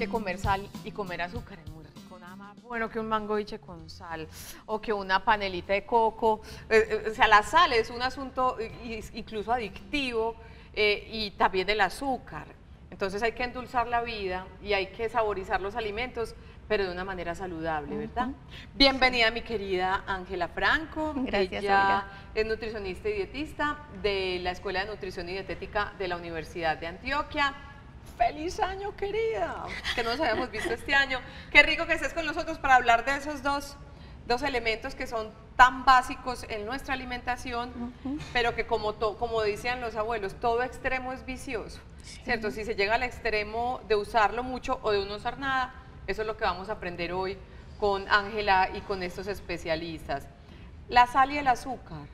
que comer sal y comer azúcar es muy rico, nada más bueno que un mango biche con sal o que una panelita de coco. O sea, la sal es un asunto incluso adictivo y también el azúcar. Entonces hay que endulzar la vida y hay que saborizar los alimentos, pero de una manera saludable, ¿verdad? Bienvenida mi querida Ángela Franco. Gracias, Ella Olga. es nutricionista y dietista de la Escuela de Nutrición y Dietética de la Universidad de Antioquia. ¡Feliz año, querida! Que no nos habíamos visto este año. Qué rico que estés con nosotros para hablar de esos dos elementos que son tan básicos en nuestra alimentación, pero que como decían los abuelos, todo extremo es vicioso, ¿cierto? Si se llega al extremo de usarlo mucho o de no usar nada, eso es lo que vamos a aprender hoy con Ángela y con estos especialistas. La sal y el azúcar,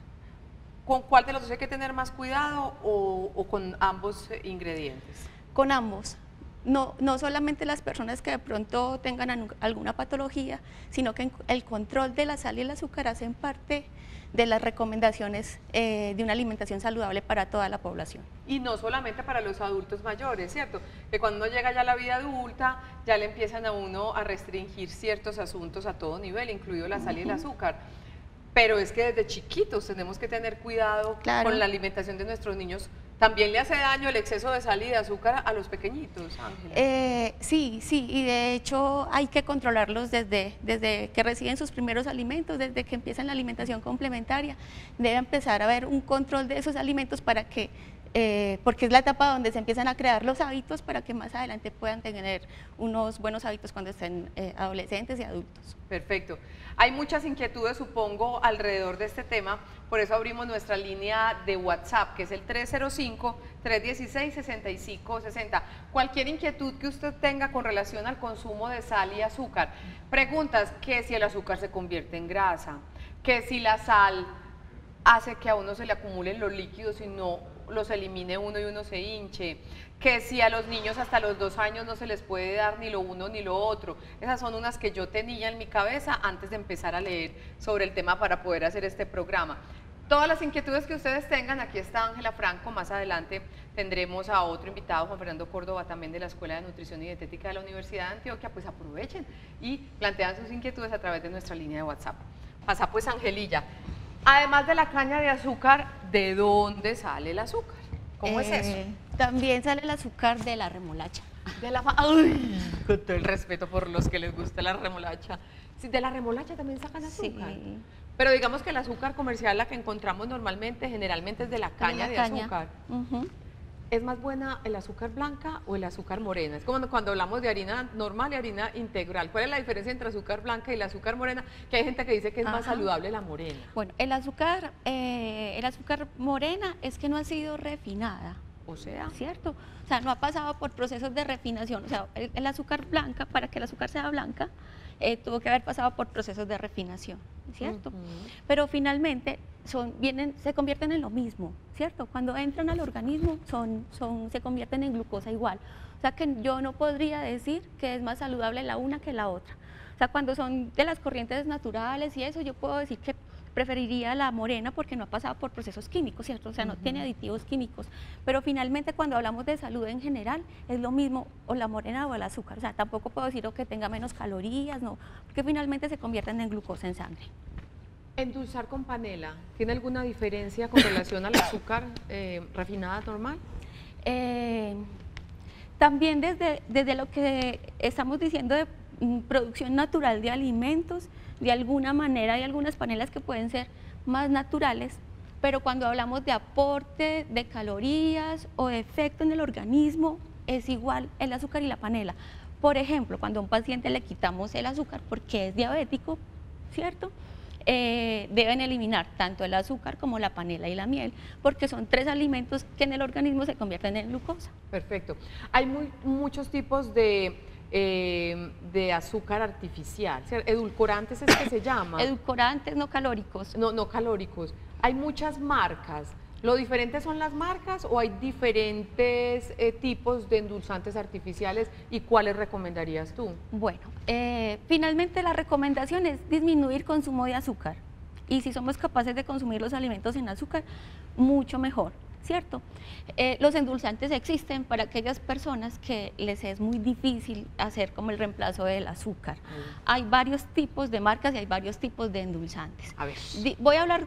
¿con cuál de los dos hay que tener más cuidado o con ambos ingredientes? Con ambos. No solamente las personas que de pronto tengan alguna patología, sino que el control de la sal y el azúcar hacen parte de las recomendaciones de una alimentación saludable para toda la población. Y no solamente para los adultos mayores, ¿cierto? Que cuando uno llega ya a la vida adulta, ya le empiezan a uno a restringir ciertos asuntos a todo nivel, incluido la sal y el azúcar. Pero es que desde chiquitos tenemos que tener cuidado con la alimentación de nuestros niños. ¿También le hace daño el exceso de sal y de azúcar a los pequeñitos, Ángela? Sí, y de hecho hay que controlarlos desde que reciben sus primeros alimentos, desde que empiezan la alimentación complementaria. Debe empezar a haber un control de esos alimentos para que, porque es la etapa donde se empiezan a crear los hábitos para que más adelante puedan tener unos buenos hábitos cuando estén adolescentes y adultos. Perfecto. Hay muchas inquietudes, supongo, alrededor de este tema, por eso abrimos nuestra línea de WhatsApp, que es el 305-316-6560. Cualquier inquietud que usted tenga con relación al consumo de sal y azúcar, preguntas que si el azúcar se convierte en grasa, que si la sal hace que a uno se le acumulen los líquidos y no los elimine uno y uno se hinche, que si a los niños hasta los 2 años no se les puede dar ni lo uno ni lo otro. Esas son unas que yo tenía en mi cabeza antes de empezar a leer sobre el tema para poder hacer este programa. Todas las inquietudes que ustedes tengan, aquí está Ángela Franco, más adelante tendremos a otro invitado, Juan Fernando Córdoba, también de la Escuela de Nutrición y Dietética de la Universidad de Antioquia, pues aprovechen y plantean sus inquietudes a través de nuestra línea de WhatsApp. Pasa pues, Angelilla. Además de la caña de azúcar, ¿de dónde sale el azúcar? ¿Cómo es eso? También sale el azúcar de la remolacha. ¡Ay! Con todo el respeto por los que les gusta la remolacha. Sí, ¿de la remolacha también sacan azúcar? Sí. Pero digamos que el azúcar comercial, la que encontramos normalmente, generalmente es de la caña de azúcar. ¿Es más buena el azúcar blanca o el azúcar morena? Es como cuando hablamos de harina normal y harina integral. ¿Cuál es la diferencia entre azúcar blanca y el azúcar morena? Que hay gente que dice que es más saludable la morena. Bueno, el azúcar morena es que no ha sido refinada. O sea, ¿cierto? O sea, no ha pasado por procesos de refinación. O sea, el azúcar blanca, para que el azúcar sea blanca, tuvo que haber pasado por procesos de refinación, ¿cierto? Pero finalmente se convierten en lo mismo, ¿cierto? Cuando entran al organismo se convierten en glucosa igual. O sea que yo no podría decir que es más saludable la una que la otra. O sea, cuando son de las corrientes naturales y eso, yo puedo decir que preferiría la morena porque no ha pasado por procesos químicos, ¿cierto? O sea, no tiene aditivos químicos. Pero finalmente cuando hablamos de salud en general, es lo mismo o la morena o el azúcar. O sea, tampoco puedo decir que tenga menos calorías, no, porque finalmente se convierten en glucosa en sangre. ¿Endulzar con panela tiene alguna diferencia con relación al azúcar refinada normal? También desde lo que estamos diciendo de producción natural de alimentos, de alguna manera hay algunas panelas que pueden ser más naturales, pero cuando hablamos de aporte de calorías o de efecto en el organismo, es igual el azúcar y la panela. Por ejemplo, cuando a un paciente le quitamos el azúcar porque es diabético, ¿cierto? Deben eliminar tanto el azúcar como la panela y la miel, porque son 3 alimentos que en el organismo se convierten en glucosa. Perfecto. Hay muchos tipos de azúcar artificial, ¿cierto? Edulcorantes es que se llama. Edulcorantes no calóricos. No calóricos. Hay muchas marcas. ¿Lo diferente son las marcas o hay diferentes tipos de endulzantes artificiales y cuáles recomendarías tú? Bueno, finalmente la recomendación es disminuir consumo de azúcar y si somos capaces de consumir los alimentos sin azúcar, mucho mejor. ¿cierto? Los endulzantes existen para aquellas personas que les es muy difícil hacer como el reemplazo del azúcar. Hay varios tipos de marcas y hay varios tipos de endulzantes. A ver. Voy a hablar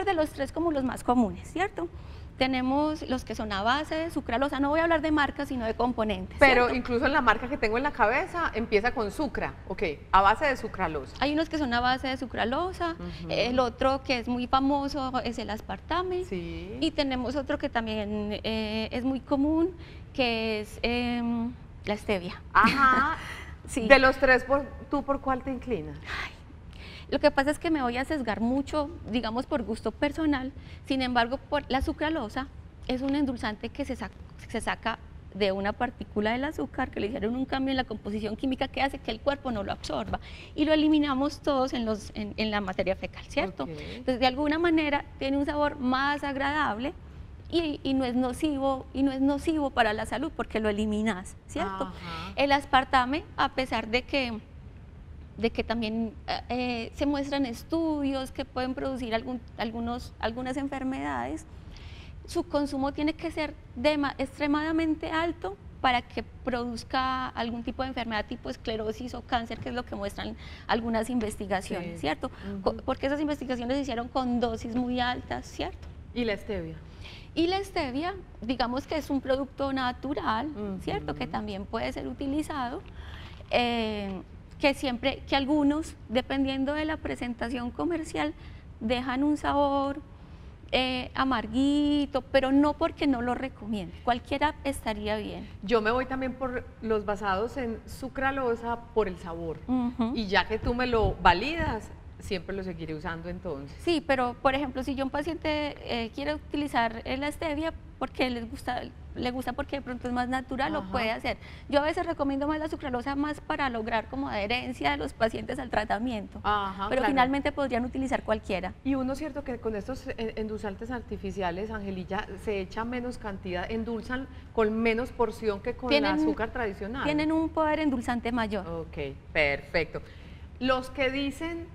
de los tres como los más comunes, ¿cierto? Tenemos los que son a base de sucralosa, no voy a hablar de marcas, sino de componentes. Pero ¿cierto? incluso en la marca que tengo en la cabeza empieza con sucra, ok, a base de sucralosa. Hay unos que son a base de sucralosa, el otro que es muy famoso es el aspartame, Sí. y tenemos otro que también es muy común, que es la stevia. Ajá. Sí. De los tres, ¿tú por cuál te inclinas? Lo que pasa es que me voy a sesgar mucho, digamos, por gusto personal. Sin embargo, por la sucralosa es un endulzante que se saca de una partícula del azúcar, que le hicieron un cambio en la composición química que hace que el cuerpo no lo absorba, y lo eliminamos todos en la materia fecal, ¿cierto? Okay. Entonces, de alguna manera tiene un sabor más agradable y no es nocivo para la salud porque lo eliminas, ¿cierto? Ajá. El aspartame, a pesar de que también se muestran estudios que pueden producir algunas enfermedades, su consumo tiene que ser extremadamente alto para que produzca algún tipo de enfermedad tipo esclerosis o cáncer, que es lo que muestran algunas investigaciones, Sí. ¿cierto? Porque esas investigaciones se hicieron con dosis muy altas, ¿cierto? ¿Y la stevia? Y la stevia, digamos que es un producto natural, ¿cierto? Que también puede ser utilizado, que algunos, dependiendo de la presentación comercial, dejan un sabor amarguito, pero no porque no lo recomiendo, cualquiera estaría bien. Yo me voy también por los basados en sucralosa por el sabor. Y ya que tú me lo validas, siempre lo seguiré usando entonces. Sí, pero por ejemplo, si yo un paciente quiere utilizar la stevia porque le gusta porque de pronto es más natural, lo puede hacer. Yo a veces recomiendo más la sucralosa más para lograr como adherencia de los pacientes al tratamiento, pero claro. Finalmente podrían utilizar cualquiera. Y uno es cierto que con estos endulzantes artificiales, Angelilla, se echa menos cantidad, endulzan con menos porción que con el azúcar tradicional. Tienen un poder endulzante mayor. Ok, perfecto. Los que dicen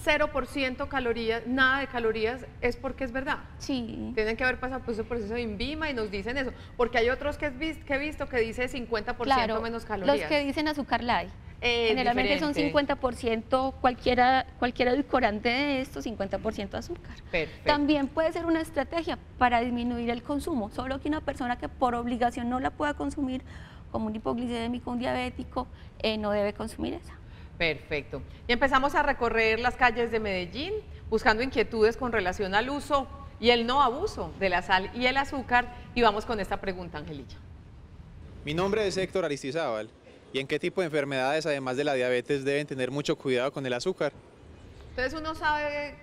0% calorías, nada de calorías, es porque es verdad. Sí. Tienen que haber pasado por ese proceso de INVIMA y nos dicen eso, porque hay otros que he visto que dice 50% menos calorías. Los que dicen azúcar light. Generalmente son 50%, cualquier edulcorante de esto, 50% azúcar. Perfecto. También puede ser una estrategia para disminuir el consumo, solo que una persona que por obligación no la pueda consumir, como un hipoglicémico, un diabético, no debe consumir esa. Perfecto. Y empezamos a recorrer las calles de Medellín buscando inquietudes con relación al uso y el no abuso de la sal y el azúcar. Y vamos con esta pregunta, Angelilla. Mi nombre es Héctor Aristizábal. ¿Y en qué tipo de enfermedades, además de la diabetes, deben tener mucho cuidado con el azúcar? Entonces uno sabe,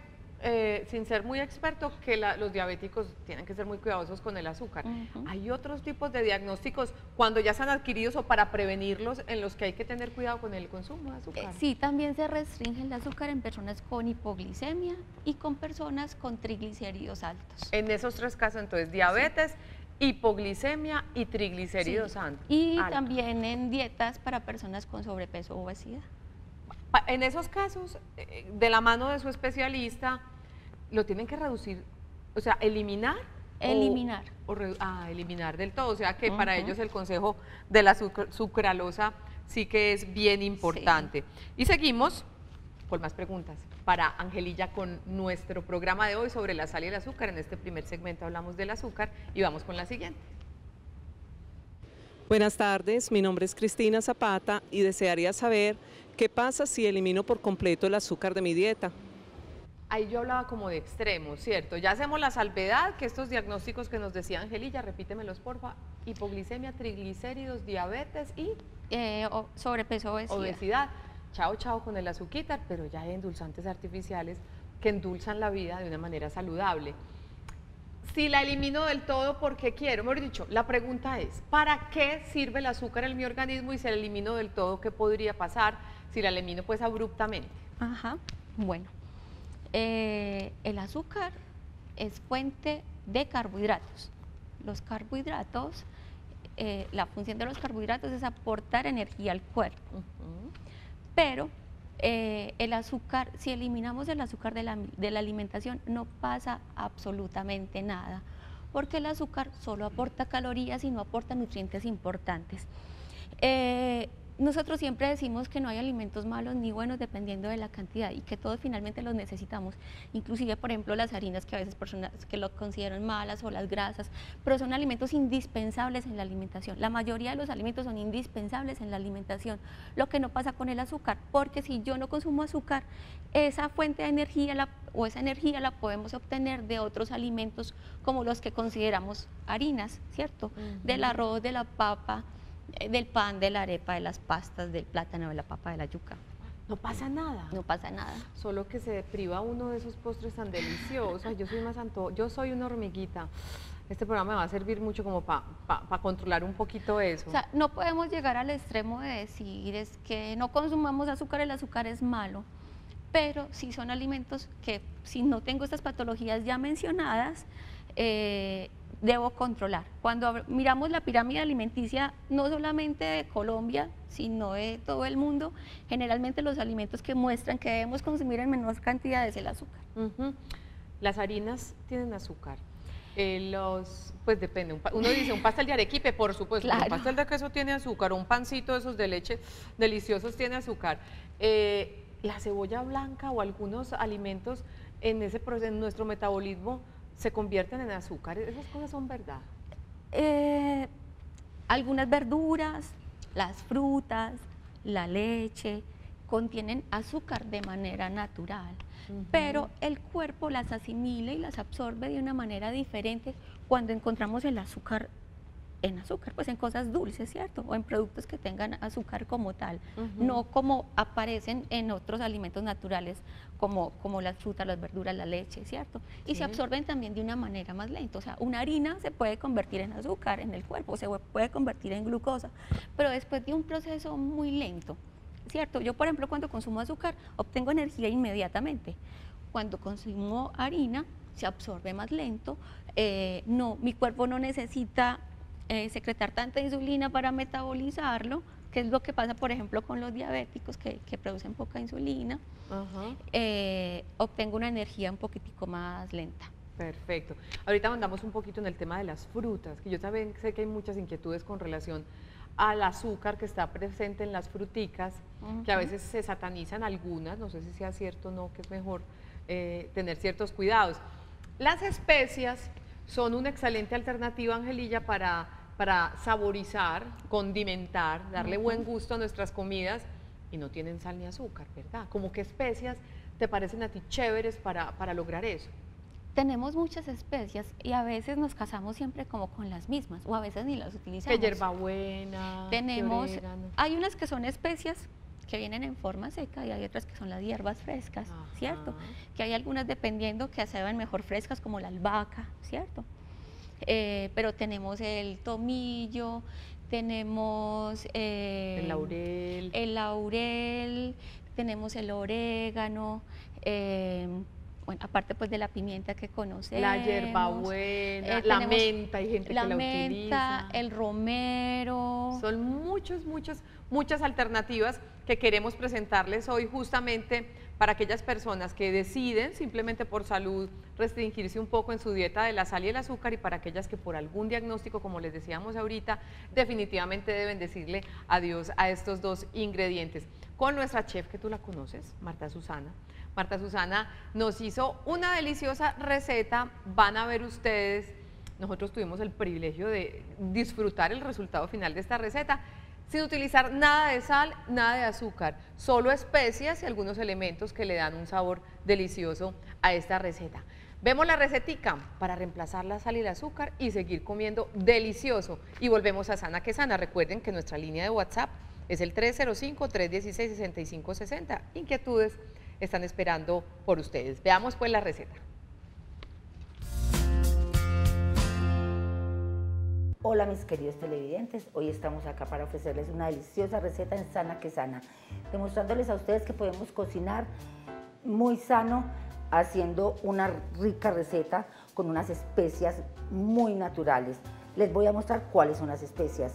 sin ser muy experto, que los diabéticos tienen que ser muy cuidadosos con el azúcar. ¿Hay otros tipos de diagnósticos cuando ya están adquiridos o para prevenirlos en los que hay que tener cuidado con el consumo de azúcar? Sí, también se restringe el azúcar en personas con hipoglicemia y con personas con triglicéridos altos. En esos tres casos, entonces, diabetes, hipoglicemia y triglicéridos altos. Y también en dietas para personas con sobrepeso o obesidad. En esos casos, de la mano de su especialista, lo tienen que reducir, o sea, eliminar. Eliminar. Eliminar del todo, o sea que para ellos el consejo de la sucralosa sí que es bien importante. Y seguimos con más preguntas para Angelilla con nuestro programa de hoy sobre la sal y el azúcar. En este primer segmento hablamos del azúcar y vamos con la siguiente. Buenas tardes, mi nombre es Cristina Zapata y desearía saber qué pasa si elimino por completo el azúcar de mi dieta. Ahí yo hablaba como de extremos, ¿cierto? Ya hacemos la salvedad, que estos diagnósticos que nos decía Angelilla, repítemelos porfa: hipoglicemia, triglicéridos, diabetes y sobrepeso, obesidad. Chao, chao con el azúcar, pero ya hay endulzantes artificiales que endulzan la vida de una manera saludable. Si la elimino del todo, ¿por qué quiero? Mejor dicho, la pregunta es, ¿para qué sirve el azúcar en mi organismo? Y si la elimino del todo, ¿qué podría pasar si la elimino pues abruptamente? Bueno, el azúcar es fuente de carbohidratos. Los carbohidratos, la función de los carbohidratos es aportar energía al cuerpo. Pero el azúcar, si eliminamos el azúcar de la alimentación, no pasa absolutamente nada, porque el azúcar solo aporta calorías y no aporta nutrientes importantes. Nosotros siempre decimos que no hay alimentos malos ni buenos dependiendo de la cantidad y que todos finalmente los necesitamos, inclusive por ejemplo las harinas, que a veces personas que lo consideran malas, o las grasas, pero son alimentos indispensables en la alimentación. La mayoría de los alimentos son indispensables en la alimentación, lo que no pasa con el azúcar, porque si yo no consumo azúcar, esa fuente de energía esa energía la podemos obtener de otros alimentos como los que consideramos harinas, ¿cierto? Del arroz, de la papa, del pan, de la arepa, de las pastas, del plátano, de la papa, de la yuca. No pasa nada. No pasa nada. Solo que se priva uno de esos postres tan deliciosos. Yo soy una hormiguita. Este programa me va a servir mucho como para controlar un poquito eso. O sea, no podemos llegar al extremo de decir es que no consumamos azúcar, el azúcar es malo, pero sí son alimentos que si no tengo estas patologías ya mencionadas, debo controlar. Cuando miramos la pirámide alimenticia, no solamente de Colombia, sino de todo el mundo, generalmente los alimentos que muestran que debemos consumir en menor cantidad es el azúcar. Las harinas tienen azúcar. Pues depende, uno dice un pastel de arequipe, por supuesto, claro. Un pastel de queso tiene azúcar, un pancito de esos de leche deliciosos tiene azúcar. La cebolla blanca o algunos alimentos en ese proceso, en nuestro metabolismo, se convierten en azúcar. ¿Esas cosas son verdad? Algunas verduras, las frutas, la leche, contienen azúcar de manera natural, pero el cuerpo las asimila y las absorbe de una manera diferente cuando encontramos el azúcar en azúcar, pues en cosas dulces, ¿cierto? O en productos que tengan azúcar como tal, no como aparecen en otros alimentos naturales como las frutas, las verduras, la leche, ¿cierto? Y se absorben también de una manera más lenta, o sea, una harina se puede convertir en azúcar en el cuerpo, se puede convertir en glucosa, pero después de un proceso muy lento, ¿cierto? Yo, por ejemplo, cuando consumo azúcar, obtengo energía inmediatamente. Cuando consumo harina, se absorbe más lento, mi cuerpo no necesita secretar tanta insulina para metabolizarlo, que es lo que pasa, por ejemplo, con los diabéticos que producen poca insulina. Obtengo una energía un poquitico más lenta. Perfecto. Ahorita andamos un poquito en el tema de las frutas, que yo también sé que hay muchas inquietudes con relación al azúcar que está presente en las fruticas, que a veces se satanizan algunas, no sé si sea cierto o no, que es mejor tener ciertos cuidados. Las especias son una excelente alternativa, Angelilla, para saborizar, condimentar, darle buen gusto a nuestras comidas, y no tienen sal ni azúcar, ¿verdad? ¿Cómo qué especias te parecen a ti chéveres para lograr eso? Tenemos muchas especias y a veces nos casamos siempre como con las mismas, o a veces ni las utilizamos. ¿Qué hierbabuena? Tenemos, hay unas que son especias que vienen en forma seca y hay otras que son las hierbas frescas, ¿cierto? Que hay algunas dependiendo que se ven mejor frescas, como la albahaca, ¿cierto? Pero tenemos el tomillo, tenemos el laurel, tenemos el orégano, bueno, aparte pues de la pimienta que conocemos. La hierbabuena, la menta, hay gente que la utiliza. La menta, el romero. Son muchas alternativas que queremos presentarles hoy justamente para aquellas personas que deciden simplemente por salud restringirse un poco en su dieta de la sal y el azúcar, y para aquellas que por algún diagnóstico, como les decíamos ahorita, definitivamente deben decirle adiós a estos dos ingredientes. Con nuestra chef, que tú la conoces, Marta Susana. Marta Susana nos hizo una deliciosa receta, van a ver ustedes, nosotros tuvimos el privilegio de disfrutar el resultado final de esta receta, sin utilizar nada de sal, nada de azúcar, solo especias y algunos elementos que le dan un sabor delicioso a esta receta. Vemos la recetica para reemplazar la sal y el azúcar y seguir comiendo delicioso. Y volvemos a Sana que Sana. Recuerden que nuestra línea de WhatsApp es el 305-316-6560. Inquietudes están esperando por ustedes. Veamos pues la receta. Hola mis queridos televidentes, hoy estamos acá para ofrecerles una deliciosa receta en Sana que Sana, demostrándoles a ustedes que podemos cocinar muy sano, haciendo una rica receta con unas especias muy naturales. Les voy a mostrar cuáles son las especias.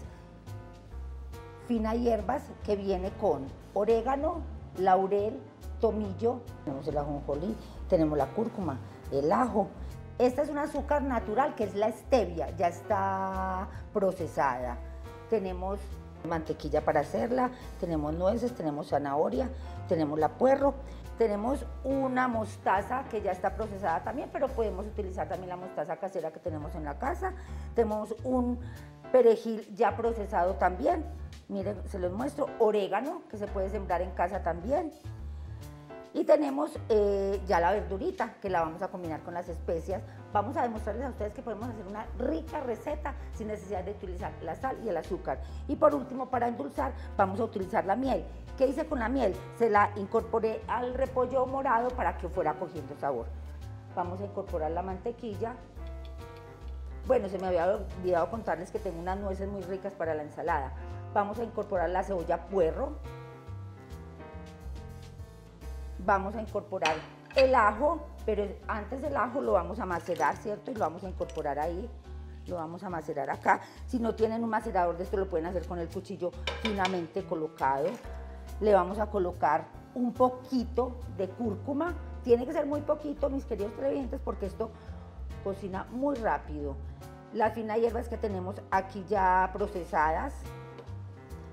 Fina hierbas, que viene con orégano, laurel, tomillo, tenemos el ajonjolí, tenemos la cúrcuma, el ajo. Esta es un azúcar natural que es la stevia, ya está procesada. Tenemos mantequilla para hacerla, tenemos nueces, tenemos zanahoria, tenemos la puerro, tenemos una mostaza que ya está procesada también, pero podemos utilizar también la mostaza casera que tenemos en la casa. Tenemos un perejil ya procesado también, miren, se los muestro, orégano que se puede sembrar en casa también. Y tenemos ya la verdurita que la vamos a combinar con las especias. Vamos a demostrarles a ustedes que podemos hacer una rica receta sin necesidad de utilizar la sal y el azúcar. Y por último, para endulzar, vamos a utilizar la miel. ¿Qué hice con la miel? Se la incorporé al repollo morado para que fuera cogiendo sabor. Vamos a incorporar la mantequilla. Bueno, se me había olvidado contarles que tengo unas nueces muy ricas para la ensalada. Vamos a incorporar la cebolla puerro. Vamos a incorporar el ajo, pero antes del ajo lo vamos a macerar, ¿cierto? Y lo vamos a incorporar ahí, lo vamos a macerar acá. Si no tienen un macerador de esto, lo pueden hacer con el cuchillo finamente colocado. Le vamos a colocar un poquito de cúrcuma. Tiene que ser muy poquito, mis queridos televidentes, porque esto cocina muy rápido. Las finas hierbas que tenemos aquí ya procesadas.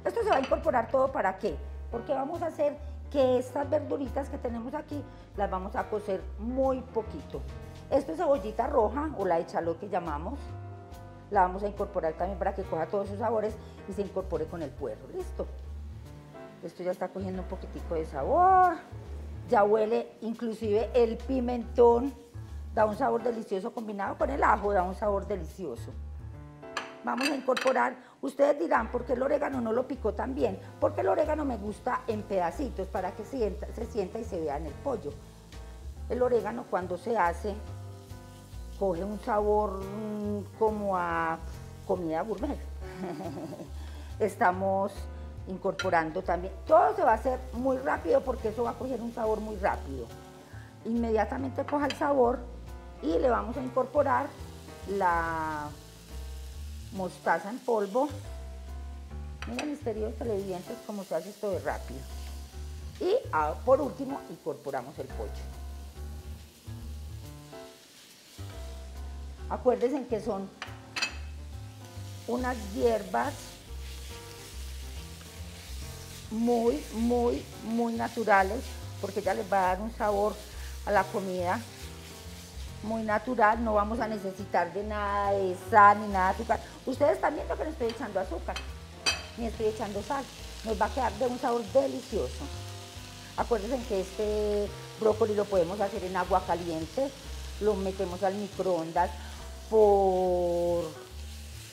Esto se va a incorporar todo, ¿para qué? Porque vamos a hacer que estas verduritas que tenemos aquí las vamos a cocer muy poquito. Esto es cebollita roja o la echalot que llamamos. La vamos a incorporar también para que coja todos esos sabores y se incorpore con el puerro. Listo. Esto ya está cogiendo un poquitico de sabor. Ya huele, inclusive el pimentón da un sabor delicioso combinado con el ajo, da un sabor delicioso. Vamos a incorporar, ustedes dirán, ¿por qué el orégano no lo picó tan bien? Porque el orégano me gusta en pedacitos para que se sienta y se vea en el pollo. El orégano cuando se hace, coge un sabor como a comida gourmet. Estamos incorporando también, todo se va a hacer muy rápido porque eso va a coger un sabor muy rápido. Inmediatamente coja el sabor y le vamos a incorporar la mostaza en polvo. Miren, mis queridos televidentes, cómo se hace esto de rápido. Y por último, incorporamos el pollo. Acuérdense que son unas hierbas muy naturales, porque ya les va a dar un sabor a la comida muy natural. No vamos a necesitar de nada de sal ni nada de azúcar. Ustedes están viendo que no estoy echando azúcar, ni estoy echando sal. Nos va a quedar de un sabor delicioso. Acuérdense que este brócoli lo podemos hacer en agua caliente, lo metemos al microondas por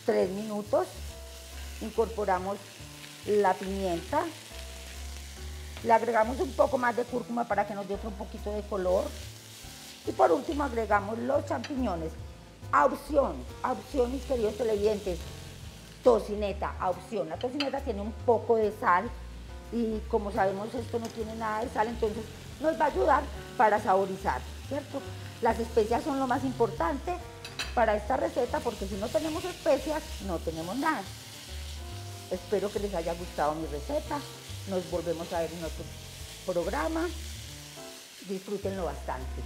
3 minutos, incorporamos la pimienta, le agregamos un poco más de cúrcuma para que nos dé otro poquito de color. Y por último agregamos los champiñones, a opción, mis queridos televidentes, tocineta, a opción. La tocineta tiene un poco de sal y como sabemos esto no tiene nada de sal, entonces nos va a ayudar para saborizar, ¿cierto? Las especias son lo más importante para esta receta porque si no tenemos especias no tenemos nada. Espero que les haya gustado mi receta, nos volvemos a ver en otro programa, disfrútenlo bastante.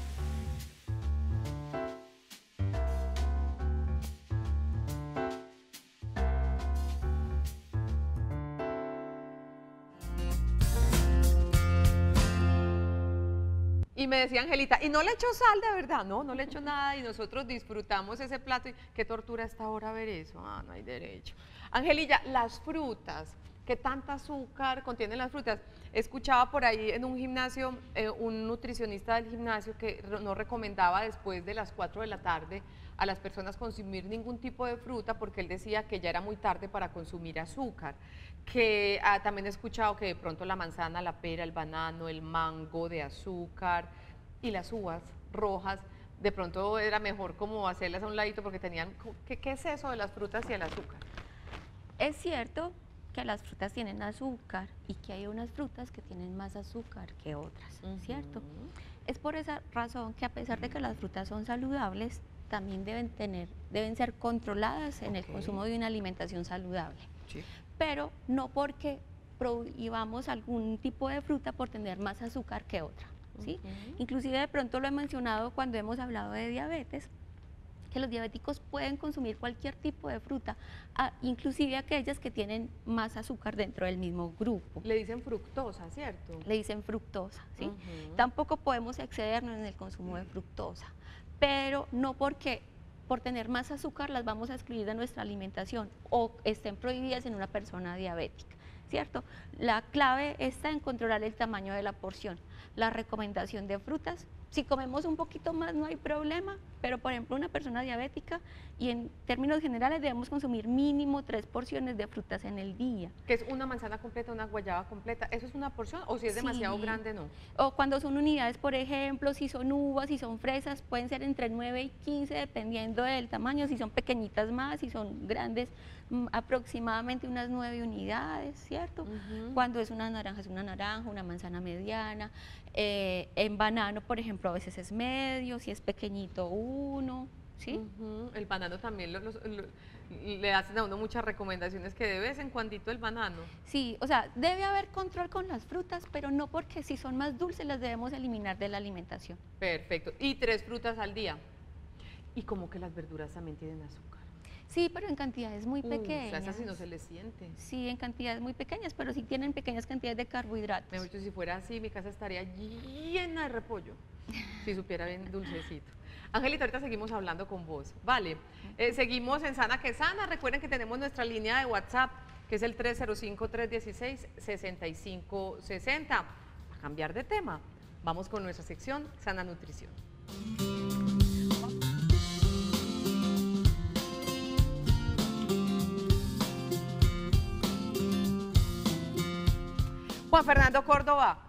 Y me decía Angelita, ¿y no le echo sal de verdad? No, no le echo nada y nosotros disfrutamos ese plato. Y qué tortura esta hora ver eso. Ah, no hay derecho. Angelilla, las frutas, ¿qué tanta azúcar contienen las frutas? Escuchaba por ahí en un gimnasio, un nutricionista del gimnasio que no recomendaba después de las 4 de la tarde a las personas consumir ningún tipo de fruta porque él decía que ya era muy tarde para consumir azúcar. Que también he escuchado que de pronto la manzana, la pera, el banano, el mango de azúcar y las uvas rojas, de pronto era mejor como hacerlas a un ladito porque tenían... ¿Qué es eso de las frutas y el azúcar? Es cierto que las frutas tienen azúcar y que hay unas frutas que tienen más azúcar que otras, ¿cierto? Es por esa razón que a pesar de que las frutas son saludables, también deben ser controladas en el consumo de una alimentación saludable. Sí. Pero no porque prohibamos algún tipo de fruta por tener más azúcar que otra, ¿sí? Inclusive de pronto lo he mencionado cuando hemos hablado de diabetes, que los diabéticos pueden consumir cualquier tipo de fruta, inclusive aquellas que tienen más azúcar dentro del mismo grupo. Le dicen fructosa, ¿cierto? Le dicen fructosa, ¿sí? Tampoco podemos excedernos en el consumo de fructosa, pero no porque por tener más azúcar las vamos a excluir de nuestra alimentación o estén prohibidas en una persona diabética, ¿cierto? La clave está en controlar el tamaño de la porción, la recomendación de frutas. Si comemos un poquito más no hay problema, pero por ejemplo una persona diabética y en términos generales debemos consumir mínimo 3 porciones de frutas en el día. Que es una manzana completa, una guayaba completa, ¿eso es una porción o si es demasiado grande no? O cuando son unidades, por ejemplo, si son uvas, si son fresas, pueden ser entre 9 y 15 dependiendo del tamaño, si son pequeñitas más, si son grandes, aproximadamente unas 9 unidades, ¿cierto? Cuando es una naranja, una manzana mediana. En banano, por ejemplo, a veces es medio, si es pequeñito uno, ¿sí? El banano también le hacen a uno muchas recomendaciones que de vez en cuandito el banano. Sí, o sea, debe haber control con las frutas, pero no porque si son más dulces las debemos eliminar de la alimentación. Perfecto, y 3 frutas al día. Y como que las verduras también tienen azúcar. Sí, pero en cantidades muy pequeñas. O sea, así no se les siente. Sí, en cantidades muy pequeñas, pero sí tienen pequeñas cantidades de carbohidratos. Mejor dicho, si fuera así, mi casa estaría llena de repollo, si supiera bien dulcecito. Angelita, ahorita seguimos hablando con vos. Vale, seguimos en Sana que Sana. Recuerden que tenemos nuestra línea de WhatsApp, que es el 305-316-6560. A cambiar de tema, vamos con nuestra sección Sana Nutrición. Juan Fernando Córdoba,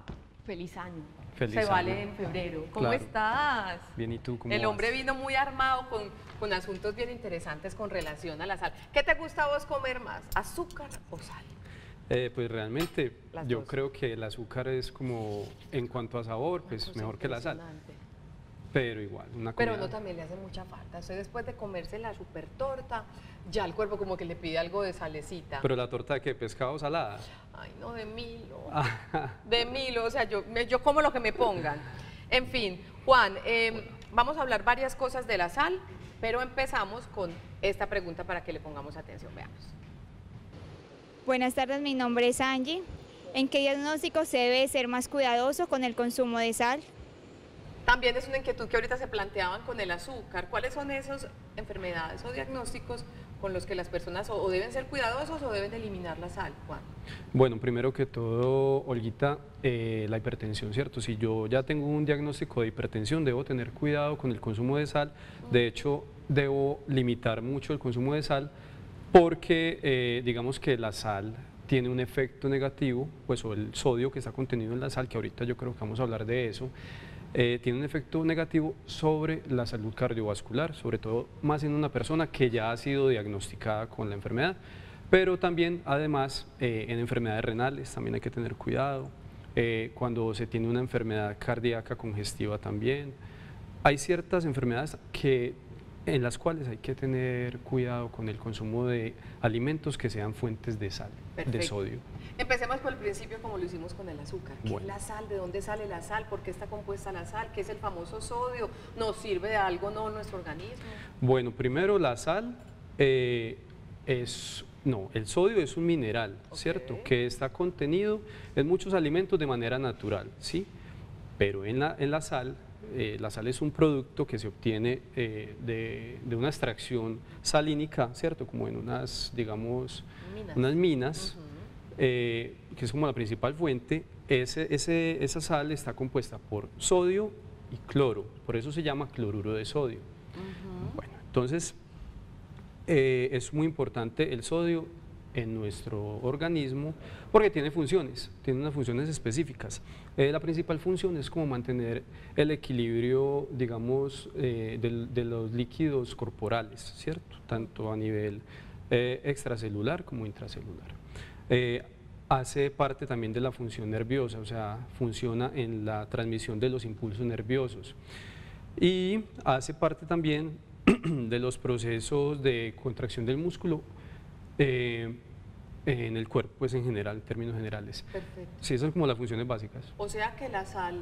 feliz año. Feliz Se vale año. en febrero. ¿Cómo Claro. estás? Bien, ¿y tú cómo El vas? hombre vino muy armado con asuntos bien interesantes con relación a la sal. ¿Qué te gusta a vos comer más, azúcar o sal? Pues realmente Las yo dos. creo que el azúcar es como, en cuanto a sabor, pues Cosa mejor que la sal. impresionante. Pero igual, una Pero comida. uno también le hace mucha falta. Usted después de comerse la super torta, ya el cuerpo como que le pide algo de salecita. Pero la torta de qué, pescado o salada. Ay, no, de Milo. Ah, De Milo, o sea, yo como lo que me pongan. En fin, Juan, vamos a hablar varias cosas de la sal, pero empezamos con esta pregunta para que le pongamos atención. Veamos. Buenas tardes, mi nombre es Angie. ¿En qué diagnóstico se debe ser más cuidadoso con el consumo de sal? También es una inquietud que ahorita se planteaban con el azúcar. ¿Cuáles son esas enfermedades o diagnósticos con los que las personas o deben ser cuidadosos o deben eliminar la sal, Juan? Bueno, primero que todo, Olguita, la hipertensión, ¿cierto? Si yo ya tengo un diagnóstico de hipertensión, debo tener cuidado con el consumo de sal. De hecho, debo limitar mucho el consumo de sal porque digamos que la sal tiene un efecto negativo, pues o el sodio que está contenido en la sal, que ahorita yo creo que vamos a hablar de eso, tiene un efecto negativo sobre la salud cardiovascular, sobre todo más en una persona que ya ha sido diagnosticada con la enfermedad, pero también además en enfermedades renales también hay que tener cuidado, cuando se tiene una enfermedad cardíaca congestiva también. Hay ciertas enfermedades en las cuales hay que tener cuidado con el consumo de alimentos que sean fuentes de sal, de Perfecto. sodio. Empecemos por el principio como lo hicimos con el azúcar. ¿Qué es Bueno. la sal? ¿De dónde sale la sal? ¿Por qué está compuesta la sal? ¿Qué es el famoso sodio? ¿Nos sirve de algo no nuestro organismo? Bueno, primero la sal el sodio es un mineral, ¿cierto? Que está contenido en muchos alimentos de manera natural, ¿sí? Pero en la sal es un producto que se obtiene de una extracción salínica, ¿cierto? Como en unas, digamos, Minas. unas minas, que es como la principal fuente. Esa sal está compuesta por sodio y cloro, por eso se llama cloruro de sodio. Bueno, entonces es muy importante el sodio en nuestro organismo porque tiene unas funciones específicas. La principal función es como mantener el equilibrio, digamos, de los líquidos corporales, ¿cierto? Tanto a nivel extracelular como intracelular. Hace parte también de la función nerviosa, o sea, funciona en la transmisión de los impulsos nerviosos y hace parte también de los procesos de contracción del músculo en el cuerpo, pues en general, en términos generales. Perfecto. Sí, esas son como las funciones básicas. O sea que la sal,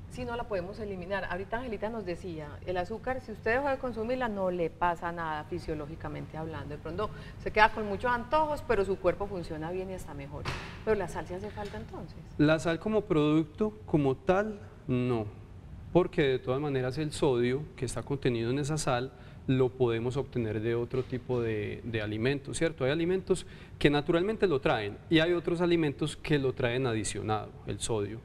si no la podemos eliminar. Ahorita Angelita nos decía, el azúcar, si usted dejó de consumirla, no le pasa nada fisiológicamente hablando. De pronto se queda con muchos antojos, pero su cuerpo funciona bien y está mejor. Pero la sal sí hace falta entonces. La sal como producto, como tal, no. Porque de todas maneras el sodio que está contenido en esa sal lo podemos obtener de otro tipo de alimentos, ¿cierto? Hay alimentos que naturalmente lo traen y hay otros alimentos que lo traen adicionado, el sodio.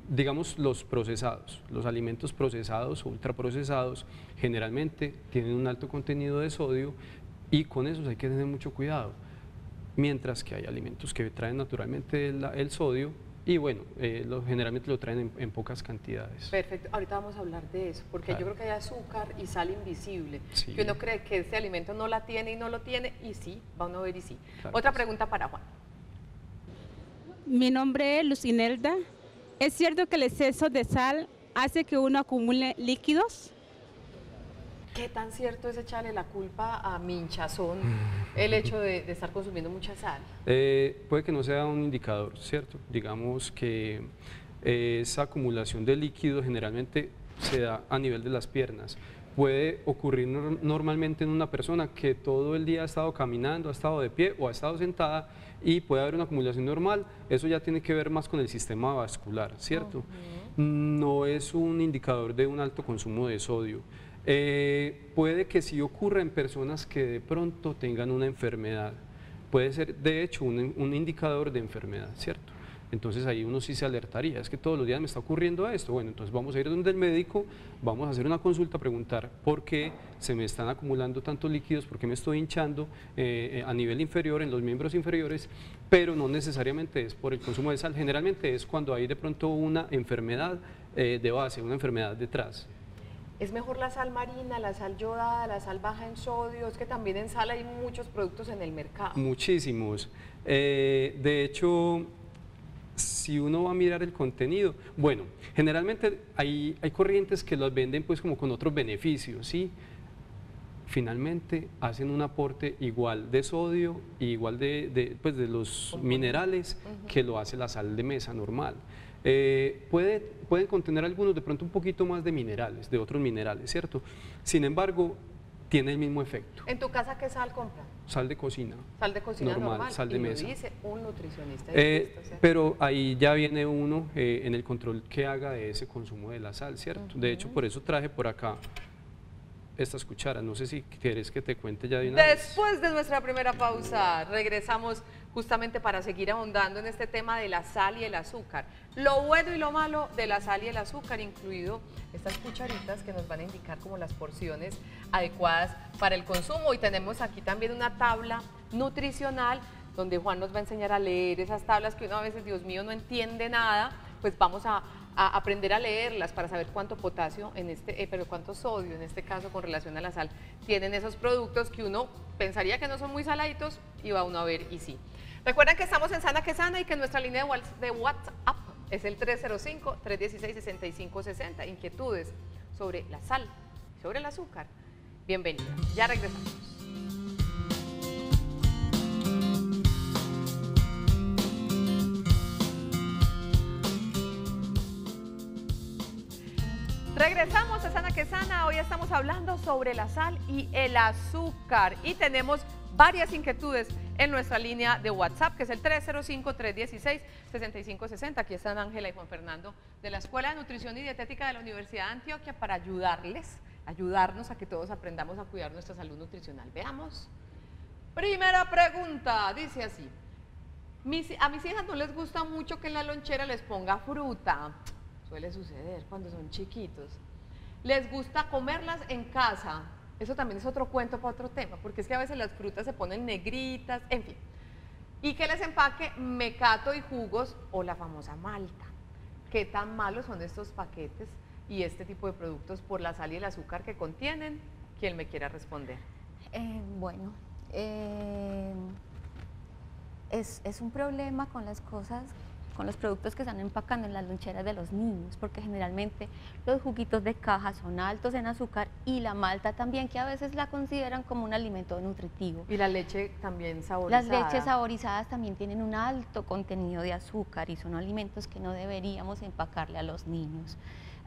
Digamos los procesados, los alimentos procesados o ultraprocesados generalmente tienen un alto contenido de sodio y con esos hay que tener mucho cuidado. Mientras que hay alimentos que traen naturalmente el sodio y bueno, generalmente lo traen en pocas cantidades. Perfecto, ahorita vamos a hablar de eso, porque Claro. yo creo que hay azúcar y sal invisible, Sí. que uno cree que este alimento no la tiene y no lo tiene, y sí, va uno a ver y sí. Claro Otra que sí. pregunta para Juan. Mi nombre es Lucinelda. ¿Es cierto que el exceso de sal hace que uno acumule líquidos? ¿Qué tan cierto es echarle la culpa a mi hinchazón el hecho de estar consumiendo mucha sal? Puede que no sea un indicador, ¿cierto? Digamos que esa acumulación de líquido generalmente se da a nivel de las piernas. Puede ocurrir normalmente en una persona que todo el día ha estado caminando, ha estado de pie o ha estado sentada y puede haber una acumulación normal. Eso ya tiene que ver más con el sistema vascular, ¿cierto? No es un indicador de un alto consumo de sodio. Puede que sí ocurra en personas que de pronto tengan una enfermedad. Puede ser, de hecho, un indicador de enfermedad, ¿cierto? Entonces ahí uno sí se alertaría, es que todos los días me está ocurriendo esto. Bueno, entonces vamos a ir donde el médico, vamos a hacer una consulta, preguntar por qué se me están acumulando tantos líquidos, por qué me estoy hinchando a nivel inferior, en los miembros inferiores, pero no necesariamente es por el consumo de sal, generalmente es cuando hay de pronto una enfermedad de base, una enfermedad detrás. ¿Es mejor la sal marina, la sal yodada, la sal baja en sodio? Es que también en sal hay muchos productos en el mercado. Muchísimos. De hecho, si uno va a mirar el contenido, bueno, generalmente hay corrientes que los venden pues como con otros beneficios, ¿sí? Finalmente hacen un aporte igual de sodio y igual de los minerales que lo hace la sal de mesa normal. Pueden contener algunos de pronto un poquito más de minerales, de otros minerales, ¿cierto? Sin embargo, tiene el mismo efecto. ¿En tu casa qué sal compran? Sal de cocina. Sal de cocina normal, sal de y mesa. lo dice un nutricionista. ¿Cierto? Pero ahí ya viene uno en el control que haga de ese consumo de la sal, ¿cierto? De hecho, por eso traje por acá estas cucharas. No sé si quieres que te cuente ya de una vez. Después de nuestra primera pausa, regresamos justamente para seguir ahondando en este tema de la sal y el azúcar. Lo bueno y lo malo de la sal y el azúcar, incluido estas cucharitas que nos van a indicar como las porciones adecuadas para el consumo. Y tenemos aquí también una tabla nutricional donde Juan nos va a enseñar a leer esas tablas que uno a veces, Dios mío, no entiende nada. Pues vamos a aprender a leerlas para saber cuánto potasio, pero cuánto sodio en este caso con relación a la sal tienen esos productos que uno pensaría que no son muy saladitos y va uno a ver y sí. Recuerden que estamos en Sana que Sana y que nuestra línea de WhatsApp es el 305-316-6560. Inquietudes sobre la sal, sobre el azúcar. Bienvenida. Ya regresamos. Regresamos a Sana que Sana. Hoy estamos hablando sobre la sal y el azúcar y tenemos varias inquietudes en nuestra línea de WhatsApp, que es el 305-316-6560. Aquí están Ángela y Juan Fernando de la Escuela de Nutrición y Dietética de la Universidad de Antioquia para ayudarnos a que todos aprendamos a cuidar nuestra salud nutricional. Veamos. Primera pregunta, dice así. A mis hijas no les gusta mucho que en la lonchera les ponga fruta. Suele suceder cuando son chiquitos. Les gusta comerlas en casa. Eso también es otro cuento para otro tema, porque es que a veces las frutas se ponen negritas, en fin. Y que les empaque mecato y jugos o la famosa malta. ¿Qué tan malos son estos paquetes y este tipo de productos por la sal y el azúcar que contienen? ¿Quién me quiera responder? Es un problema con las cosas con los productos que están empacando en las loncheras de los niños, porque generalmente los juguitos de caja son altos en azúcar y la malta también, que a veces la consideran como un alimento nutritivo. Y la leche también saborizada. Las leches saborizadas también tienen un alto contenido de azúcar y son alimentos que no deberíamos empacarle a los niños.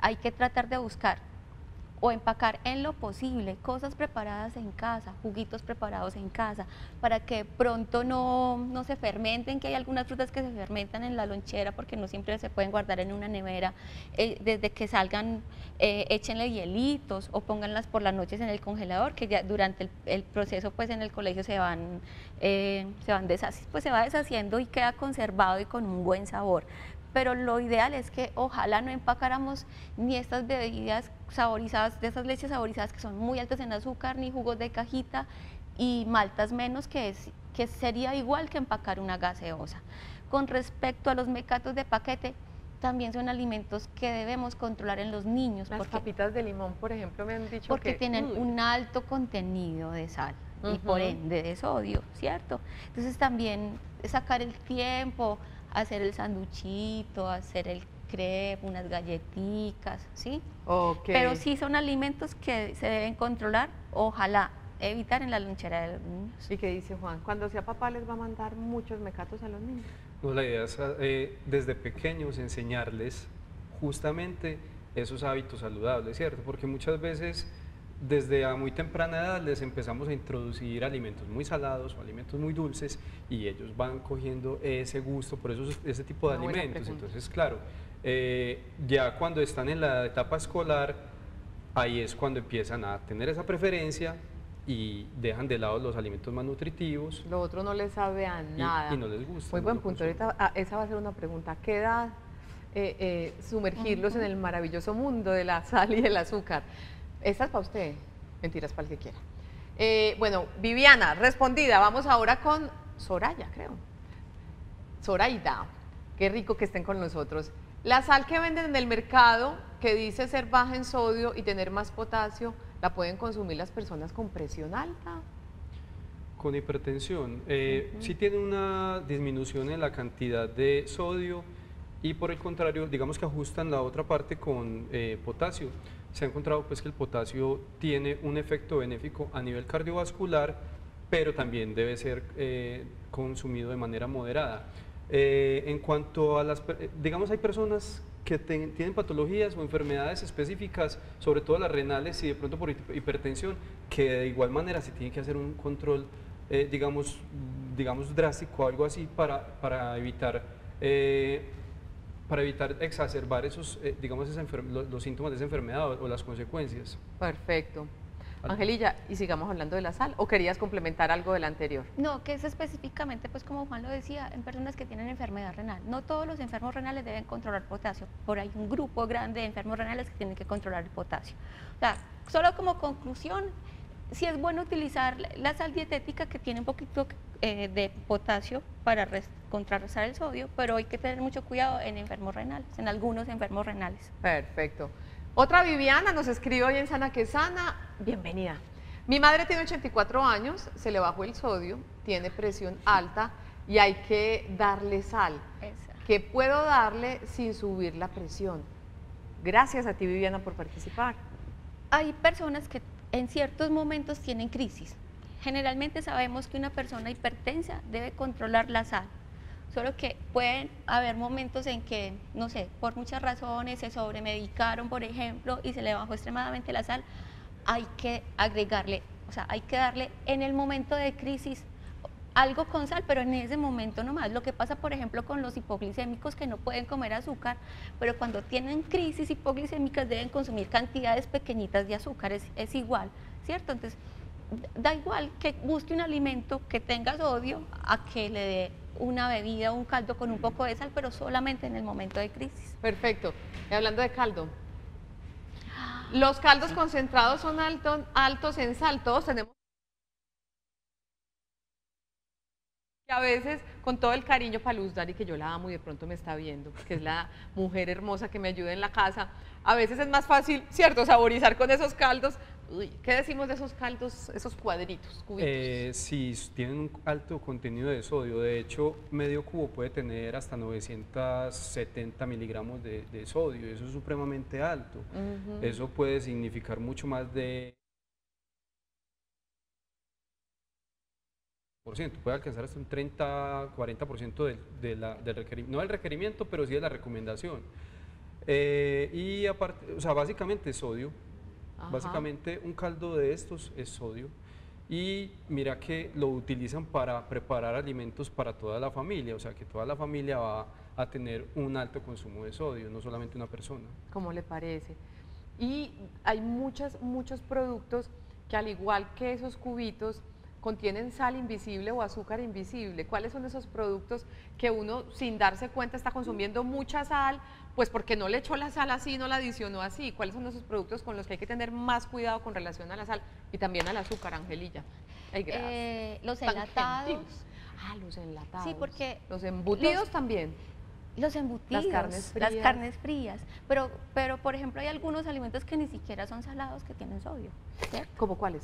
Hay que tratar de buscar o empacar en lo posible cosas preparadas en casa, juguitos preparados en casa, para que pronto no se fermenten, que hay algunas frutas que se fermentan en la lonchera porque no siempre se pueden guardar en una nevera. Desde que salgan, échenle hielitos o pónganlas por las noches en el congelador, que ya durante el proceso pues en el colegio se va deshaciendo y queda conservado y con un buen sabor. Pero lo ideal es que ojalá no empacáramos ni estas bebidas saborizadas, de esas leches saborizadas que son muy altas en azúcar, ni jugos de cajita y maltas menos, que sería igual que empacar una gaseosa. Con respecto a los mecatos de paquete, también son alimentos que debemos controlar en los niños. Las papitas de limón, por ejemplo, me han dicho porque que tienen un alto contenido de sal y por ende de sodio, ¿cierto? Entonces también sacar el tiempo, hacer el sanduchito, hacer el crepe, unas galletitas, ¿sí? Okay. Pero sí son alimentos que se deben controlar, ojalá evitar en la lonchera de los niños. ¿Y qué dice Juan? Cuando sea papá les va a mandar muchos mecatos a los niños. No, la idea es desde pequeños enseñarles justamente esos hábitos saludables, ¿cierto? Porque muchas veces desde a muy temprana edad les empezamos a introducir alimentos muy salados o alimentos muy dulces y ellos van cogiendo ese gusto por ese tipo de alimentos. Entonces, claro, ya cuando están en la etapa escolar, ahí es cuando empiezan a tener esa preferencia y dejan de lado los alimentos más nutritivos. Lo otro no les sabe a nada. Y no les gusta. Muy buen punto. Ahorita esa va a ser una pregunta. ¿A qué edad sumergirlos en el maravilloso mundo de la sal y del azúcar? Esta es para usted. Mentiras para el que quiera. Bueno, Viviana, respondida. Vamos ahora con Soraya, creo. Zoraida. Qué rico que estén con nosotros. La sal que venden en el mercado, que dice ser baja en sodio y tener más potasio, ¿la pueden consumir las personas con presión alta? Con hipertensión, sí tiene una disminución en la cantidad de sodio y por el contrario, digamos que ajustan la otra parte con potasio. Se ha encontrado pues que el potasio tiene un efecto benéfico a nivel cardiovascular, pero también debe ser consumido de manera moderada. En cuanto a digamos, hay personas que tienen patologías o enfermedades específicas, sobre todo las renales y de pronto por hipertensión, que de igual manera se tiene que hacer un control, digamos drástico, algo así, para evitar exacerbar esos, digamos, los síntomas de esa enfermedad o las consecuencias. Perfecto. Angelilla, y sigamos hablando de la sal, ¿o querías complementar algo del anterior? No, que es específicamente, pues como Juan lo decía, en personas que tienen enfermedad renal. No todos los enfermos renales deben controlar potasio, por ahí un grupo grande de enfermos renales que tienen que controlar el potasio. O sea, solo como conclusión, sí es bueno utilizar la sal dietética que tiene un poquito de potasio para contrarrestar el sodio, pero hay que tener mucho cuidado en enfermos renales, en algunos enfermos renales. Perfecto. Otra Viviana nos escribe hoy en Sana que Sana. Bienvenida. Mi madre tiene 84 años, se le bajó el sodio, tiene presión alta y hay que darle sal. ¿Qué puedo darle sin subir la presión? Gracias a ti, Viviana, por participar. Hay personas que en ciertos momentos tienen crisis. Generalmente sabemos que una persona hipertensa debe controlar la sal. Solo que pueden haber momentos en que, no sé, por muchas razones se sobremedicaron, por ejemplo, y se le bajó extremadamente la sal. Hay que agregarle, o sea, hay que darle en el momento de crisis algo con sal, pero en ese momento nomás. Lo que pasa, por ejemplo, con los hipoglicémicos que no pueden comer azúcar, pero cuando tienen crisis hipoglicémicas deben consumir cantidades pequeñitas de azúcar, es igual, ¿cierto? Entonces, da igual que busque un alimento que tenga sodio a que le dé una bebida, un caldo con un poco de sal, pero solamente en el momento de crisis. Perfecto. Y hablando de caldo, los caldos concentrados son altos en sal. Todos tenemos que a veces, con todo el cariño para Luz Dari, que yo la amo y de pronto me está viendo, que es la mujer hermosa que me ayuda en la casa, a veces es más fácil, ¿cierto?, saborizar con esos caldos Uy, ¿qué decimos de esos caldos, esos cuadritos, cubitos? Sí, tienen un alto contenido de sodio. De hecho, medio cubo puede tener hasta 970 miligramos de sodio. Eso es supremamente alto. Eso puede significar mucho más de... puede alcanzar hasta un 30-40% del requerimiento, no del requerimiento, pero sí de la recomendación. Y aparte, o sea, básicamente es sodio. Ajá. Básicamente un caldo de estos es sodio y mira que lo utilizan para preparar alimentos para toda la familia, o sea que toda la familia va a tener un alto consumo de sodio, no solamente una persona. ¿Cómo le parece? Y hay muchos productos que al igual que esos cubitos contienen sal invisible o azúcar invisible. ¿Cuáles son esos productos que uno sin darse cuenta está consumiendo mucha sal? Pues porque no le echó la sal así, no la adicionó así. ¿Cuáles son esos productos con los que hay que tener más cuidado con relación a la sal y también al azúcar, Angelilla? Los Tan enlatados. gentiles. Ah, los enlatados. Sí, porque los embutidos también. Los embutidos, las carnes frías. Pero por ejemplo hay algunos alimentos que ni siquiera son salados que tienen sodio, ¿cierto? ¿Cómo cuáles?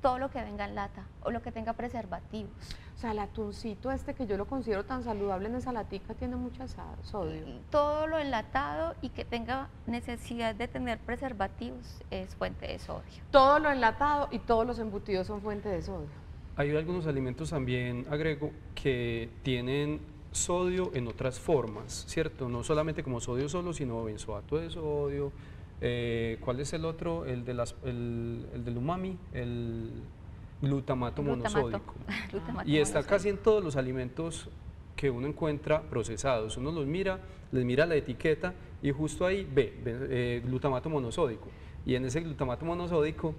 Todo lo que venga en lata o lo que tenga preservativos. O sea, el atuncito este que yo lo considero tan saludable en esa latica tiene mucha sodio. Todo lo enlatado y que tenga necesidad de tener preservativos es fuente de sodio. Todo lo enlatado y todos los embutidos son fuente de sodio. Hay algunos alimentos también, agrego, que tienen sodio en otras formas, ¿cierto? No solamente como sodio solo, sino benzoato de sodio. ¿Cuál es el otro? El del umami, el glutamato monosódico. Y está casi en todos los alimentos que uno encuentra procesados. Uno los mira, les mira la etiqueta y justo ahí ve glutamato monosódico. Y en ese glutamato monosódico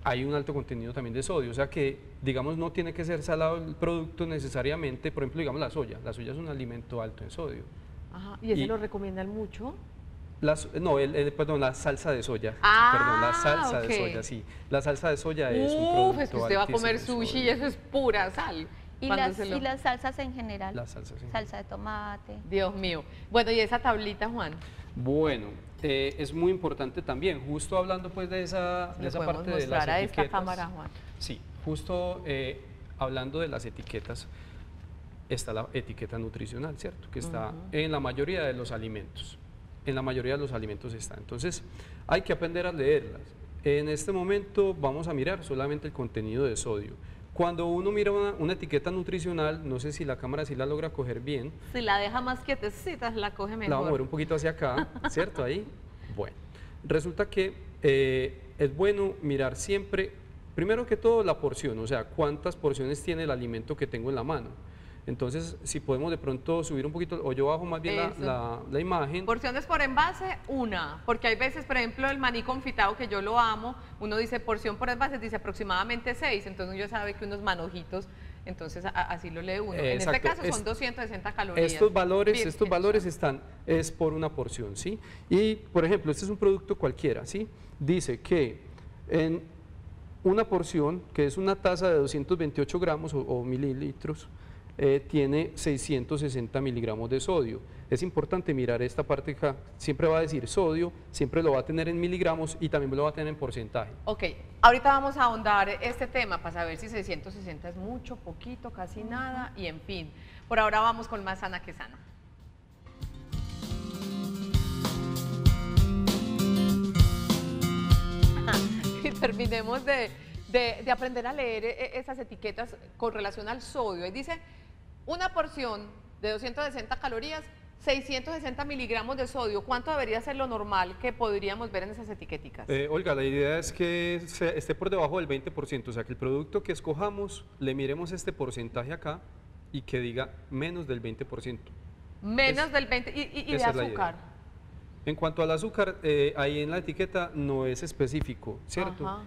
hay un alto contenido también de sodio. O sea que, digamos, no tiene que ser salado el producto necesariamente. Por ejemplo, digamos la soya. La soya es un alimento alto en sodio. Ajá. ¿Y ese lo recomiendan mucho? Perdón, la salsa de soya. Ah, perdón, la salsa de soya, sí. La salsa de soya es un producto es que usted va a comer altísimo sushi en y eso es pura sal. Y las salsas en general. Las salsas en general. Salsa de tomate. Dios mío. Bueno, ¿y esa tablita, Juan? Bueno, es muy importante también, justo hablando pues de esa parte de las etiquetas. A esta cámara, Juan. Sí, justo hablando de las etiquetas, está la etiqueta nutricional, ¿cierto? Que está en la mayoría de los alimentos. En la mayoría de los alimentos está. Entonces, hay que aprender a leerlas. En este momento vamos a mirar solamente el contenido de sodio. Cuando uno mira una etiqueta nutricional, no sé si la cámara sí la logra coger bien. Si la deja más quietecita, la coge mejor. La vamos a mover un poquito hacia acá, ¿cierto? Ahí. Bueno, resulta que es bueno mirar siempre, primero que todo, la porción, o sea, cuántas porciones tiene el alimento que tengo en la mano. Entonces, si podemos de pronto subir un poquito, o yo bajo más bien la imagen. Porciones por envase, una, porque hay veces, por ejemplo, el maní confitado, que yo lo amo, uno dice porción por envase, dice aproximadamente 6, entonces uno ya sabe que unos manojitos, entonces así lo lee uno. Exacto. En este caso son 260 calorías. Estos valores están, es por una porción, ¿sí? Y, por ejemplo, este es un producto cualquiera, ¿sí? Dice que en una porción, que es una taza de 228 gramos o mililitros, tiene 660 miligramos de sodio. Es importante mirar esta parte acá, siempre va a decir sodio, siempre lo va a tener en miligramos y también lo va a tener en porcentaje. Ok, ahorita vamos a ahondar este tema para saber si 660 es mucho, poquito, casi nada y en fin. Por ahora vamos con más sana que sana. Y terminemos de aprender a leer esas etiquetas con relación al sodio. Y dice, una porción de 260 calorías, 660 miligramos de sodio. ¿Cuánto debería ser lo normal que podríamos ver en esas etiqueticas? Olga, la idea es que esté por debajo del 20%, o sea, que el producto que escojamos, le miremos este porcentaje acá y que diga menos del 20%. Menos del 20%, y de azúcar. En cuanto al azúcar, ahí en la etiqueta no es específico, ¿cierto?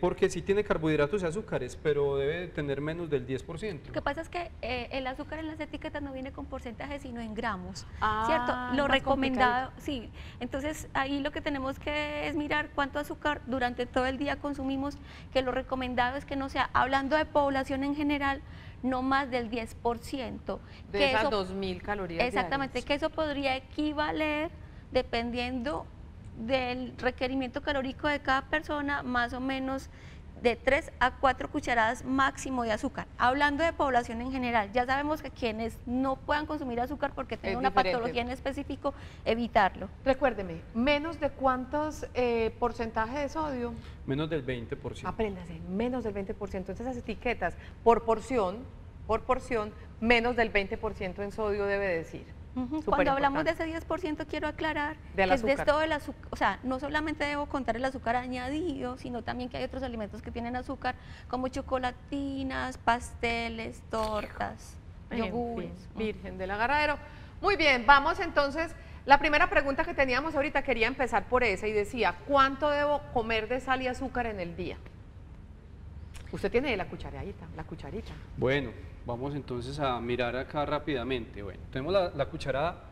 Porque sí tiene carbohidratos y azúcares, pero debe tener menos del 10%. Lo que pasa es que el azúcar en las etiquetas no viene con porcentaje, sino en gramos, Ah, ¿cierto? Lo más recomendado, sí. Entonces, ahí lo que tenemos que es mirar cuánto azúcar durante todo el día consumimos, que lo recomendado es que no sea, hablando de población en general, no más del 10%. De esas 2.000 calorías exactamente, diarias. que eso podría equivaler, dependiendo del requerimiento calórico de cada persona, más o menos de 3 a 4 cucharadas máximo de azúcar. Hablando de población en general, ya sabemos que quienes no puedan consumir azúcar porque tienen una patología en específico, evitarlo. Recuérdeme, ¿menos de cuántos porcentaje de sodio? Menos del 20%. Apréndase, menos del 20%. Entonces las etiquetas por porción, menos del 20% en sodio debe decir. Cuando hablamos de ese 10%, quiero aclarar que es de todo el azúcar, o sea, no solamente debo contar el azúcar añadido, sino también que hay otros alimentos que tienen azúcar, como chocolatinas, pasteles, tortas, yogures. Virgen del agarradero. Muy bien, vamos entonces. La primera pregunta que teníamos ahorita, quería empezar por esa y decía, ¿cuánto debo comer de sal y azúcar en el día? Usted tiene la cucharita. Bueno, vamos entonces a mirar acá rápidamente. Bueno, tenemos la cucharada,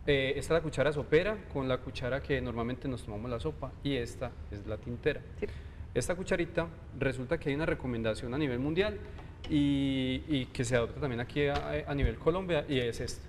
esta es la cuchara sopera con la cuchara que normalmente nos tomamos la sopa y esta es la tintera. Sí. Esta cucharita, resulta que hay una recomendación a nivel mundial y que se adopta también aquí a nivel Colombia y es esta.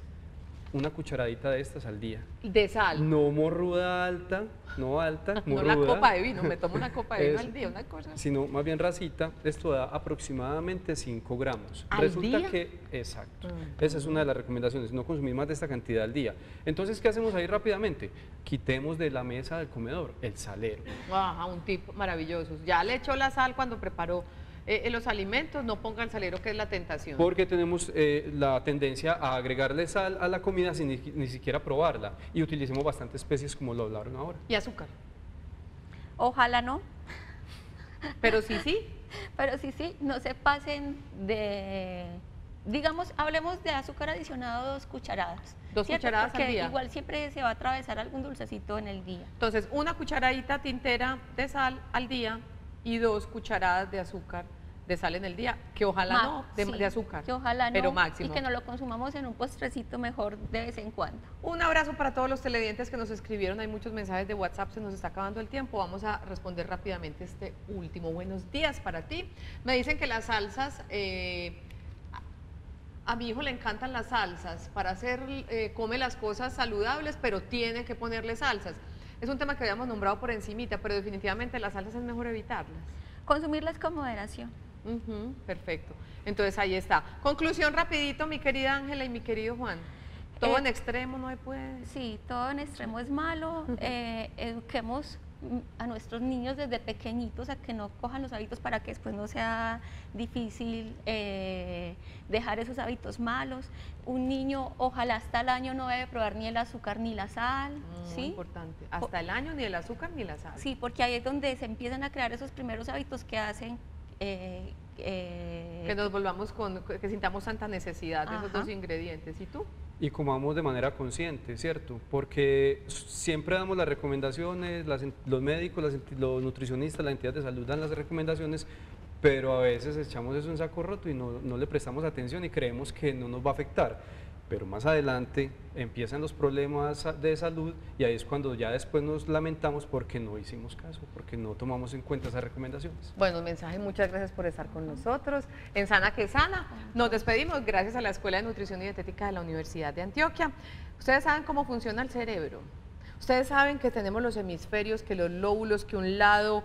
Una cucharadita de estas al día. ¿De sal? No morruda alta, no alta, morruda. No la copa de vino, me tomo una copa de vino al día, una cosa. Sino más bien rasita, esto da aproximadamente 5 gramos. ¿Al Resulta día? que, exacto, esa es una de las recomendaciones, no consumir más de esta cantidad al día. Entonces, ¿qué hacemos ahí rápidamente? Quitemos de la mesa del comedor el salero. Ajá, un tip maravilloso. Ya le echó la sal cuando preparó los alimentos, no ponga el salero, que es la tentación. Porque tenemos la tendencia a agregarle sal a la comida sin ni siquiera probarla y utilicemos bastantes especies como lo hablaron ahora. ¿Y azúcar? Ojalá no. Pero sí. Pero sí, no se pasen de, digamos, hablemos de azúcar adicionado 2 cucharadas. 2 cucharadas al día. Porque igual siempre se va a atravesar algún dulcecito en el día. Entonces, una cucharadita tintera de sal al día y 2 cucharadas de azúcar de sal en el día, que ojalá de azúcar, que ojalá pero no, máximo. Y que no lo consumamos en un postrecito mejor de vez en cuando. Un abrazo para todos los televidentes que nos escribieron, hay muchos mensajes de WhatsApp, se nos está acabando el tiempo, vamos a responder rápidamente este último. Buenos días para ti. Me dicen que las salsas, a mi hijo le encantan las salsas, para hacer, come las cosas saludables, pero tiene que ponerle salsas. Es un tema que habíamos nombrado por encimita, pero definitivamente las salsas es mejor evitarlas. Consumirlas con moderación. Perfecto. Entonces ahí está. Conclusión rapidito, mi querida Ángela y mi querido Juan. Todo en extremo no se puede. Sí, todo en extremo es malo. Eduquemos a nuestros niños desde pequeñitos a que no cojan los hábitos para que después no sea difícil dejar esos hábitos malos. Un niño ojalá hasta el año no debe probar ni el azúcar ni la sal. Muy importante, hasta el año ni el azúcar ni la sal. Sí, porque ahí es donde se empiezan a crear esos primeros hábitos que hacen que nos volvamos que sintamos tanta necesidad de esos 2 ingredientes. ¿Y tú? Y comamos de manera consciente, ¿cierto? Porque siempre damos las recomendaciones, los médicos, los nutricionistas, la entidad de salud dan las recomendaciones, pero a veces echamos eso en saco roto y no le prestamos atención y creemos que no nos va a afectar. Pero más adelante empiezan los problemas de salud y ahí es cuando ya después nos lamentamos porque no hicimos caso, porque no tomamos en cuenta esas recomendaciones. Bueno, mensaje, muchas gracias por estar con nosotros. En Sana que Sana, nos despedimos gracias a la Escuela de Nutrición y Dietética de la Universidad de Antioquia. Ustedes saben cómo funciona el cerebro. Ustedes saben que tenemos los hemisferios, que los lóbulos, que un lado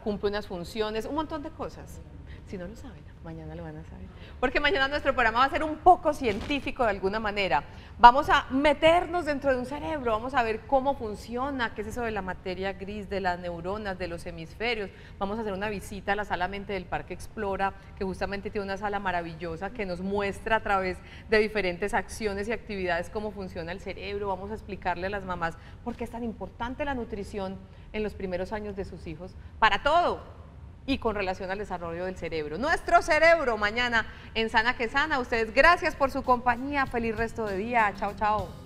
cumple unas funciones, un montón de cosas. Si no lo saben, mañana lo van a saber. Porque mañana nuestro programa va a ser un poco científico de alguna manera. Vamos a meternos dentro de un cerebro, vamos a ver cómo funciona, qué es eso de la materia gris, de las neuronas, de los hemisferios. Vamos a hacer una visita a la sala Mente del Parque Explora, que justamente tiene una sala maravillosa que nos muestra a través de diferentes acciones y actividades cómo funciona el cerebro. Vamos a explicarle a las mamás por qué es tan importante la nutrición en los primeros años de sus hijos, para todo. Y con relación al desarrollo del cerebro. Nuestro cerebro mañana en Sana que Sana. Ustedes, gracias por su compañía. Feliz resto de día. Chao, chao.